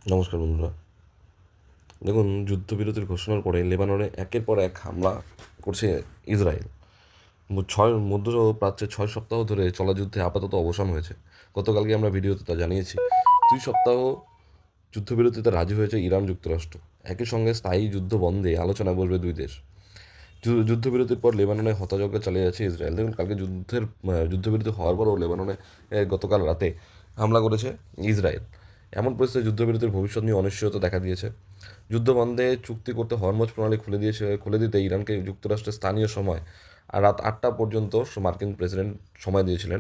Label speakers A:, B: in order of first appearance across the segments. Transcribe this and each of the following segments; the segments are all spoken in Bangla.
A: নমস্কার বন্ধুরা। দেখুন, যুদ্ধবিরতির ঘোষণার পরে লেবাননে একের পর এক হামলা করছে ইসরায়েল। মধ্য প্রাচ্যে 6 সপ্তাহ ধরে চলা যুদ্ধে আপাতত অবসান হয়েছে। গতকালকে আমরা ভিডিওতে তা জানিয়েছি। 2 সপ্তাহ যুদ্ধবিরতিতে রাজি হয়েছে ইরান, যুক্তরাষ্ট্র। একই সঙ্গে স্থায়ী যুদ্ধ বন্ধে আলোচনা বসবে দুই দেশ। যুদ্ধবিরতির পর লেবাননে হত্যাযজ্ঞ চালিয়ে যাচ্ছে ইসরায়েল। দেখুন, কালকে যুদ্ধবিরতি হওয়ার পরও লেবাননে গতকাল রাতে হামলা করেছে ইসরায়েল। এমন পরিস্থিতি যুদ্ধবিরতির ভবিষ্যৎ নিয়ে অনিশ্চয়তা দেখা দিয়েছে। যুদ্ধ বন্ধে চুক্তি করতে হরমুজ প্রণালী খুলে দিতে ইরানকে যুক্তরাষ্ট্রের স্থানীয় সময় আর রাত 8টা পর্যন্ত মার্কিন প্রেসিডেন্ট সময় দিয়েছিলেন।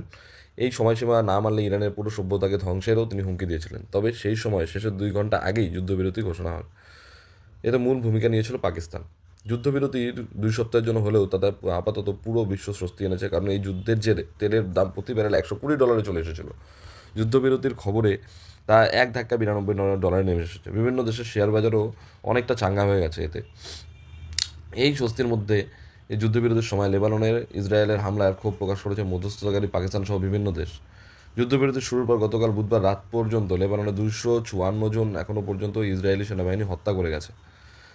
A: এই সময়সীমা না মানলে ইরানের পুরো সভ্যতাকে ধ্বংসেরও তিনি হুমকি দিয়েছিলেন। তবে সেই সময় শেষের 2 ঘন্টা আগেই যুদ্ধবিরতি ঘোষণা হয়। এতে মূল ভূমিকা নিয়েছিল পাকিস্তান। যুদ্ধবিরতির 2 সপ্তাহের জন্য হলেও তাদের আপাতত পুরো বিশ্ব স্বস্তি এনেছে, কারণ এই যুদ্ধের জেরে তেলের দাম প্রতি ব্যারেল $120 চলে এসেছিল। যুদ্ধবিরতির খবরে তা এক ধাক্কা $92 নেমে এসেছে। বিভিন্ন দেশের শেয়ার বাজারও অনেকটা চাঙ্গা হয়ে গেছে এতে। এই স্বস্তির মধ্যে এই যুদ্ধবিরতির সময় লেবাননের ইসরায়েলের হামলায় ক্ষোভ প্রকাশ করেছে মধ্যস্থতাকারী পাকিস্তান সহ বিভিন্ন দেশ। যুদ্ধবিরতি শুরুর পর গতকাল বুধবার রাত পর্যন্ত লেবাননে 254 জন এখনও পর্যন্ত ইসরায়েলি সেনাবাহিনী হত্যা করে গেছে।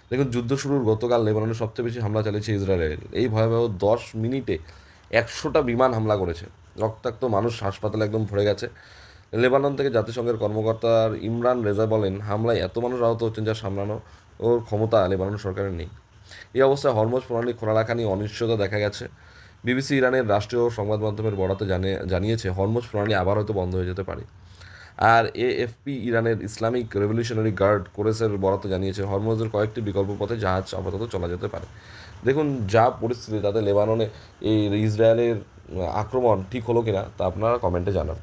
A: দেখুন, যুদ্ধ শুরুর গতকাল লেবাননে সবচেয়ে বেশি হামলা চালিয়েছে ইসরায়েল। এই ভয়াবহ 10 মিনিটে 100টা বিমান হামলা করেছে। রক্তাক্ত মানুষ হাসপাতালে একদম ভরে গেছে। লেবানন থেকে জাতিসংঘের কর্মকর্তার ইমরান রেজা বলেন, হামলায় এত মানুষ আহত হচ্ছেন যা সামলানো ওর ক্ষমতা লেবানন সরকারের নেই। এই অবস্থায় হরমুজ প্রণালী খোলা রাখা নিয়ে অনিশ্চয়তা দেখা গেছে। বিবিসি ইরানের রাষ্ট্রীয় সংবাদ মাধ্যমের বরাতে জানিয়েছে হরমুজ প্রণালী আবার হয়তো বন্ধ হয়ে যেতে পারে। আর এএফপি ইরানের ইসলামিক রেভলিউশনারি গার্ড কোরেসের বরাতে জানিয়েছে হরমুজের কয়েকটি বিকল্প পথে জাহাজ আপাতত চলা যেতে পারে। দেখুন, যা পরিস্থিতি তাতে লেবাননে এই ইসরায়েলের আক্রমণ ঠিক হলো কিনা তা আপনারা কমেন্টে জানান।